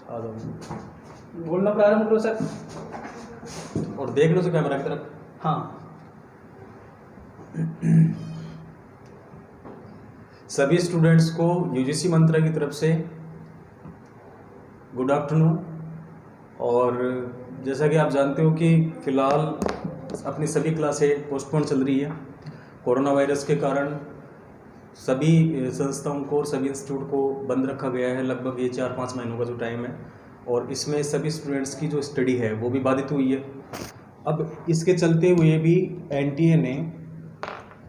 आ जाओ बोलना प्रारंभ करो सर। और देख लो तो कैमरा की तरफ। हाँ। सभी स्टूडेंट्स को यूजीसी मंत्रा की तरफ से गुड आफ्टरनून। और जैसा कि आप जानते हो कि फ़िलहाल अपनी सभी क्लासें पोस्टपोन चल रही है कोरोना वायरस के कारण। सभी संस्थाओं को और सभी इंस्टीट्यूट को बंद रखा गया है, लगभग ये 4-5 महीनों का जो टाइम है, और इसमें सभी स्टूडेंट्स की जो स्टडी है वो भी बाधित हुई है। अब इसके चलते हुए भी एनटीए ने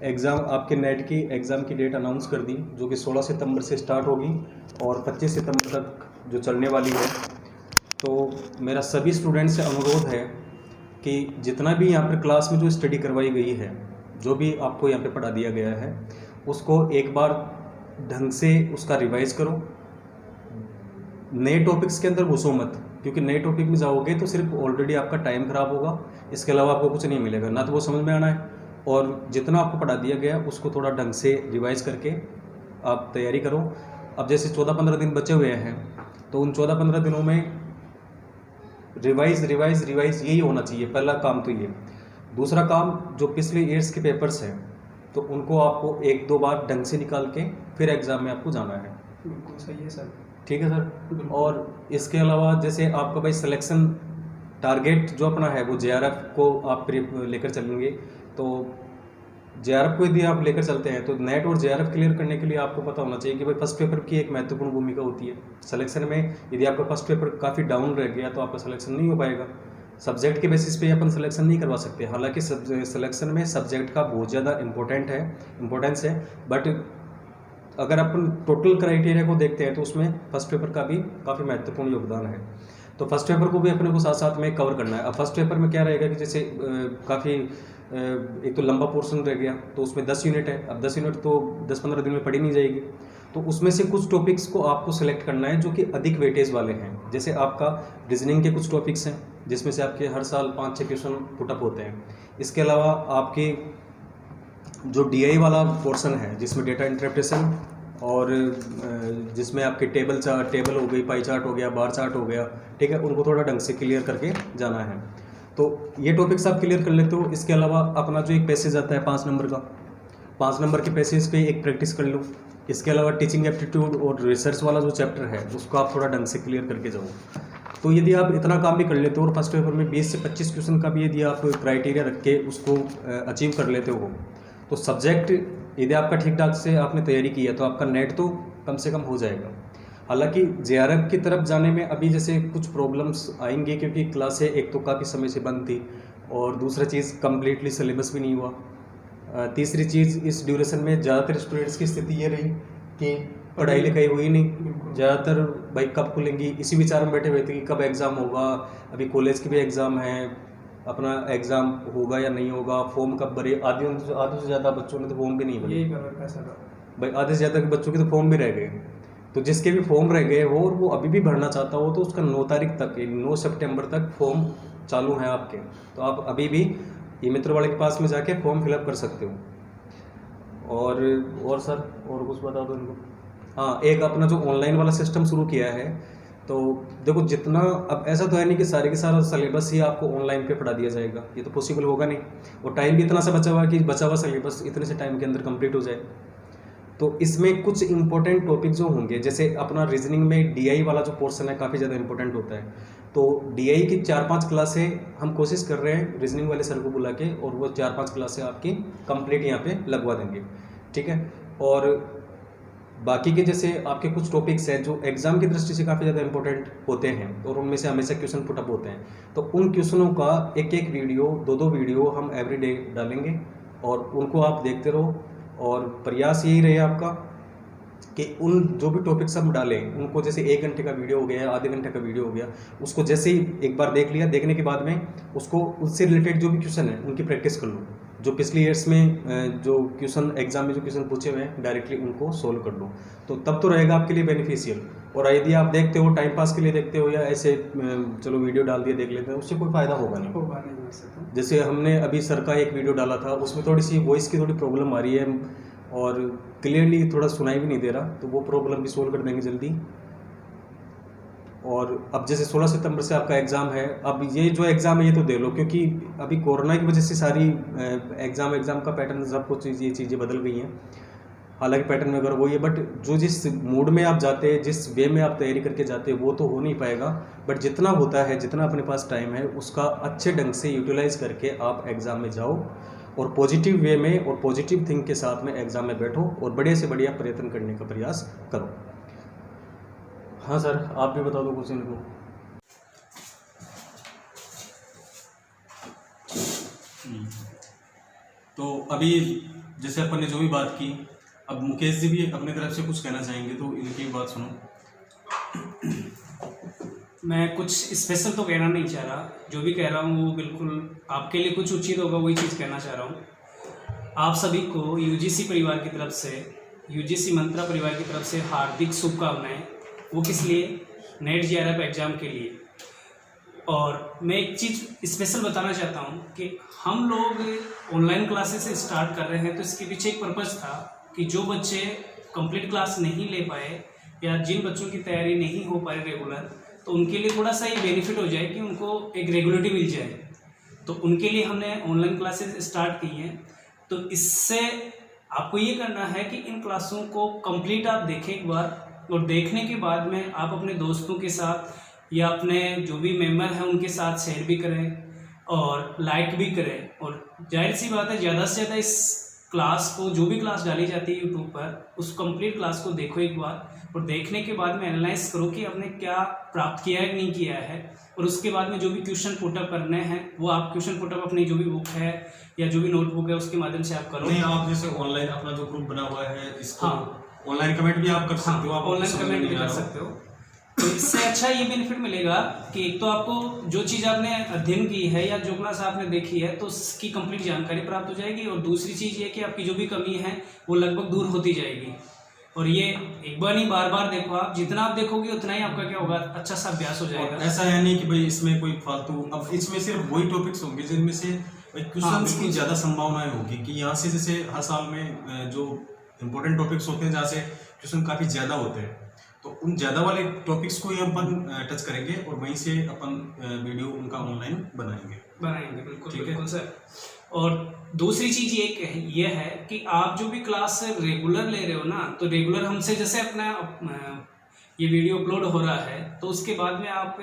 एग्ज़ाम, आपके नेट की एग्ज़ाम की डेट अनाउंस कर दी, जो कि 16 सितंबर से स्टार्ट होगी और 25 सितंबर तक जो चलने वाली है। तो मेरा सभी स्टूडेंट से अनुरोध है कि जितना भी यहाँ पर क्लास में जो स्टडी करवाई गई है, जो भी आपको यहाँ पे पढ़ा दिया गया है, उसको एक बार ढंग से उसका रिवाइज करो। नए टॉपिक्स के अंदर घुसो मत, क्योंकि नए टॉपिक में जाओगे तो सिर्फ ऑलरेडी आपका टाइम ख़राब होगा, इसके अलावा आपको कुछ नहीं मिलेगा, ना तो वो समझ में आना है। और जितना आपको पढ़ा दिया गया उसको थोड़ा ढंग से रिवाइज करके आप तैयारी करो। अब जैसे 14-15 दिन बचे हुए हैं, तो उन 14-15 दिनों में रिवाइज रिवाइज रिवाइज यही होना चाहिए, पहला काम तो ये। दूसरा काम, जो पिछले ईयर्स के पेपर्स हैं तो उनको आपको 1-2 बार ढंग से निकाल के फिर एग्ज़ाम में आपको जाना है। बिल्कुल सही है सर। ठीक है सर। और इसके अलावा जैसे आपका भाई सिलेक्शन टारगेट जो अपना है वो जेआरएफ को आप लेकर चलेंगे, तो जेआरएफ को यदि आप लेकर चलते हैं तो नेट और जेआरएफ क्लियर करने के लिए आपको पता होना चाहिए कि भाई फर्स्ट पेपर की एक महत्वपूर्ण भूमिका होती है सिलेक्शन में। यदि आपका फर्स्ट पेपर काफ़ी डाउन रह गया तो आपका सिलेक्शन नहीं हो पाएगा। सब्जेक्ट के बेसिस पे अपन सिलेक्शन नहीं करवा सकते, हालांकि सिलेक्शन में सब्जेक्ट का बहुत ज़्यादा इम्पोर्टेंस है, बट अगर अपन टोटल क्राइटेरिया को देखते हैं तो उसमें फर्स्ट पेपर का भी काफ़ी महत्वपूर्ण योगदान है। तो फर्स्ट पेपर को भी अपने को साथ साथ में कवर करना है। अब फर्स्ट पेपर में क्या रहेगा कि जैसे काफ़ी एक तो लंबा पोर्शन रह गया, तो उसमें 10 यूनिट है। अब 10 यूनिट तो 10-15 दिन में पढ़ी नहीं जाएगी, तो उसमें से कुछ टॉपिक्स को आपको सेलेक्ट करना है जो कि अधिक वेटेज वाले हैं। जैसे आपका रीजनिंग के कुछ टॉपिक्स हैं जिसमें से आपके हर साल 5-6 क्वेश्चन पुटअप होते हैं। इसके अलावा आपके जो डीआई वाला पोर्शन है जिसमें डेटा इंटरप्रिटेशन और जिसमें आपके टेबल हो गई, पाई चार्ट हो गया, बार चार्ट हो गया, ठीक है, उनको थोड़ा ढंग से क्लियर करके जाना है। तो ये टॉपिक्स आप क्लियर कर लेते हो। इसके अलावा अपना जो एक पैसेज आता है 5 नंबर का, 5 नंबर के पैसेज पे एक प्रैक्टिस कर लो। इसके अलावा टीचिंग एप्टीट्यूड और रिसर्च वाला जो चैप्टर है उसको आप थोड़ा ढंग से क्लियर करके जाओ। तो यदि आप इतना काम भी कर लेते हो और फर्स्ट पेपर में 20 से 25 क्वेश्चन का भी यदि आप क्राइटेरिया रख के उसको अचीव कर लेते हो, तो सब्जेक्ट यदि आपका ठीक ठाक से आपने तैयारी की है तो आपका नेट तो कम से कम हो जाएगा। हालांकि जेआरएफ की तरफ जाने में अभी जैसे कुछ प्रॉब्लम्स आएंगे, क्योंकि क्लासें एक तो काफ़ी समय से बंद थी और दूसरा चीज़ कम्प्लीटली सिलेबस भी नहीं हुआ। तीसरी चीज़, इस ड्यूरेशन में ज़्यादातर स्टूडेंट्स की स्थिति ये रही कि पढ़ाई लिखाई हुई नहीं। ज़्यादातर भाई कब खुलेंगी इसी विचार में बैठे हुए थे कि कब एग्ज़ाम होगा। अभी कॉलेज के भी एग्ज़ाम हैं, अपना एग्ज़ाम होगा या नहीं होगा, फॉर्म कब भरे। आधे से ज़्यादा बच्चों ने तो फॉर्म भी नहीं भरे। यही कर रखा है सर भाई, आधे से ज़्यादा के बच्चों के तो फॉर्म भी रह गए। तो जिसके भी फॉर्म रह गए हो और वो अभी भी भरना चाहता हो तो उसका 9 तारीख तक, 9 सितंबर तक फॉर्म चालू हैं आपके। तो आप अभी भी ई मित्र वाले के पास में जाके फॉर्म फिलअप कर सकते हो। और सर और कुछ बता दो इनको। हाँ, एक अपना जो ऑनलाइन वाला सिस्टम शुरू किया है, तो देखो जितना, अब ऐसा तो है नहीं कि सारे के सारा सिलेबस ही आपको ऑनलाइन पे पढ़ा दिया जाएगा, ये तो पॉसिबल होगा नहीं। और टाइम भी इतना सा बचा हुआ है कि बचा हुआ सिलेबस इतने से टाइम के अंदर कंप्लीट हो जाए। तो इसमें कुछ इंपॉर्टेंट टॉपिक जो होंगे, जैसे अपना रीजनिंग में डीआई वाला जो पोर्शन है काफ़ी ज़्यादा इंपॉर्टेंट होता है। तो डीआई की 4-5 क्लासें हम कोशिश कर रहे हैं रीजनिंग वाले सर को बुला के, और वो 4-5 क्लासें आपकी कंप्लीट यहाँ पे लगवा देंगे, ठीक है। और बाकी के जैसे आपके कुछ टॉपिक्स हैं जो एग्जाम की दृष्टि से काफ़ी ज़्यादा इंपॉर्टेंट होते हैं और उनमें से हमेशा क्वेश्चन पुटअप होते हैं, तो उन क्वेश्चनों का एक वीडियो, 2 वीडियो हम एवरीडे डालेंगे और उनको आप देखते रहो। और प्रयास यही रहे आपका कि उन जो भी टॉपिक्स हम डालें उनको, जैसे 1 घंटे का वीडियो हो गया, आधे घंटे का वीडियो हो गया, उसको जैसे ही एक बार देख लिया, देखने के बाद में उसको उससे रिलेटेड जो भी क्वेश्चन है उनकी प्रैक्टिस कर लो। जो पिछले ईयर्स में जो क्वेश्चन एग्जाम में जो क्वेश्चन पूछे हुए हैं डायरेक्टली उनको सोल्व कर लो, तो तब तो रहेगा आपके लिए बेनिफिशियल। और यदि आप देखते हो टाइम पास के लिए देखते हो या ऐसे चलो वीडियो डाल दिया देख लेते हैं, उससे कोई फ़ायदा होगा नहीं। जैसे हमने अभी सर का एक वीडियो डाला था, उसमें थोड़ी सी वॉइस की थोड़ी प्रॉब्लम आ रही है और क्लियरली थोड़ा सुनाई भी नहीं दे रहा, तो वो प्रॉब्लम भी सोल्व कर देंगे जल्दी। और अब जैसे 16 सितंबर से आपका एग्ज़ाम है, अब ये जो एग्ज़ाम है ये तो दे लो, क्योंकि अभी कोरोना की वजह से सारी एग्ज़ाम का पैटर्न सब कुछ ये चीज़ें बदल गई हैं। हालांकि पैटर्न वगैरह वही है, बट जो जिस मूड में आप जाते हैं, जिस वे में आप तैयारी करके जाते हैं, वो तो हो नहीं पाएगा। बट जितना होता है, जितना अपने पास टाइम है, उसका अच्छे ढंग से यूटिलाइज़ करके आप एग्ज़ाम में जाओ और पॉजिटिव वे में और पॉजिटिव थिंक के साथ में एग्ज़ाम में बैठो और बढ़िया से बढ़िया प्रयत्न करने का प्रयास करो। हाँ सर, आप भी बता दो कुछ इनको। तो अभी जैसे अपन ने जो भी बात की, अब मुकेश जी भी अपने तरफ से कुछ कहना चाहेंगे, तो इनकी बात सुनो। मैं कुछ स्पेशल तो कहना नहीं चाह रहा, जो भी कह रहा हूँ वो बिल्कुल आपके लिए कुछ उचित होगा, वही चीज़ कहना चाह रहा हूँ। आप सभी को यूजीसी परिवार की तरफ से, यूजीसी मंत्रा परिवार की तरफ से हार्दिक शुभकामनाएं। वो किस लिए? नेट जेआरएफ एग्ज़ाम के लिए। और मैं एक चीज़ स्पेशल बताना चाहता हूँ कि हम लोग ऑनलाइन क्लासेस स्टार्ट कर रहे हैं, तो इसके पीछे एक पर्पज़ था कि जो बच्चे कंप्लीट क्लास नहीं ले पाए या जिन बच्चों की तैयारी नहीं हो पाई रेगुलर, तो उनके लिए थोड़ा सा ये बेनिफिट हो जाए कि उनको एक रेगुलरिटी मिल जाए। तो उनके लिए हमने ऑनलाइन क्लासेस स्टार्ट की हैं। तो इससे आपको ये करना है कि इन क्लासों को कंप्लीट आप देखें एक बार, और देखने के बाद में आप अपने दोस्तों के साथ या अपने जो भी मेंबर हैं उनके साथ शेयर भी करें और लाइक भी करें। और जाहिर सी बात है, ज़्यादा से ज़्यादा इस क्लास को, जो भी क्लास डाली जाती है यूट्यूब पर, उस कंप्लीट क्लास को देखो एक बार, और देखने के बाद में एनालाइज करो कि आपने क्या प्राप्त किया है, नहीं किया है। और उसके बाद में जो भी क्वेश्चन पुटअप करने हैं, वो आप क्वेश्चन पुटअप अपनी जो भी बुक है या जो भी नोटबुक है उसके माध्यम से आप करो। नहीं, आप जैसे ऑनलाइन अपना जो ग्रुप बना हुआ है, इसको ऑनलाइन कमेंट भी आप कर सकते हो, आप ऑनलाइन कमेंट भी कर सकते हो। तो इससे अच्छा ये बेनिफिट मिलेगा कि एक तो आपको जो चीज़ आपने अध्ययन की है या जो क्लास आपने देखी है, तो उसकी कंप्लीट जानकारी प्राप्त हो जाएगी। और दूसरी चीज़ ये कि आपकी जो भी कमी है वो लगभग दूर होती जाएगी। और ये एक बार नहीं, बार बार देखो आप, जितना आप देखोगे उतना ही आपका क्या होगा, अच्छा सा अभ्यास हो जाएगा। ऐसा है नहीं कि भाई इसमें कोई फालतू, अब इसमें सिर्फ वही टॉपिक्स होंगे जिनमें से क्वेश्चंस की ज़्यादा संभावनाएं होगी कि यहाँ से, जैसे हर साल में जो इम्पोर्टेंट टॉपिक्स होते हैं जहाँ से क्वेश्चन काफ़ी ज़्यादा होते हैं, तो उन ज़्यादा वाले टॉपिक्स को ही अपन टच करेंगे और वहीं से अपन वीडियो उनका ऑनलाइन बनाएंगे। बिल्कुल, ठीक है बिल्कुल सर। और दूसरी चीज़ ये है कि आप जो भी क्लास रेगुलर ले रहे हो ना, तो रेगुलर हमसे जैसे अपना ये वीडियो अपलोड हो रहा है, तो उसके बाद में आप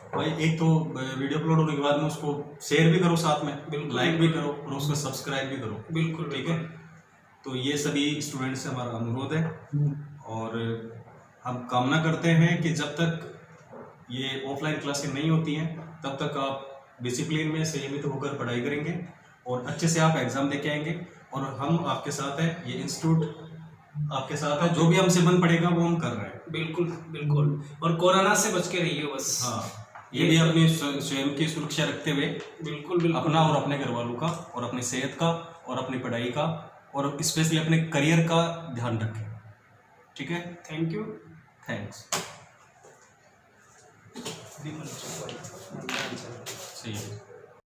भाई एक तो वीडियो अपलोड होने के बाद में उसको शेयर भी करो, साथ में बिल्कुल, लाइक भी करो और उसको सब्सक्राइब भी करो। बिल्कुल, ठीक है। तो ये सभी स्टूडेंट्स से हमारा अनुरोध है और हम कामना करते हैं कि जब तक ये ऑफलाइन क्लासें नहीं होती हैं तब तक आप डिसिप्लिन में संयमित होकर पढ़ाई करेंगे और अच्छे से आप एग्ज़ाम देके आएंगे। और हम आपके साथ हैं, ये इंस्टीट्यूट आपके साथ है, जो भी हमसे बन पड़ेगा वो हम कर रहे हैं। बिल्कुल, बिल्कुल। और कोरोना से बच के रहिए बस। हाँ, ये भी अपनी स्वयं की सुरक्षा रखते हुए, बिल्कुल, अपना और अपने घर वालों का और अपनी सेहत का और अपनी पढ़ाई का और स्पेशली अपने करियर का ध्यान रखें। ठीक है। Thank you. थैंक्स। सही है।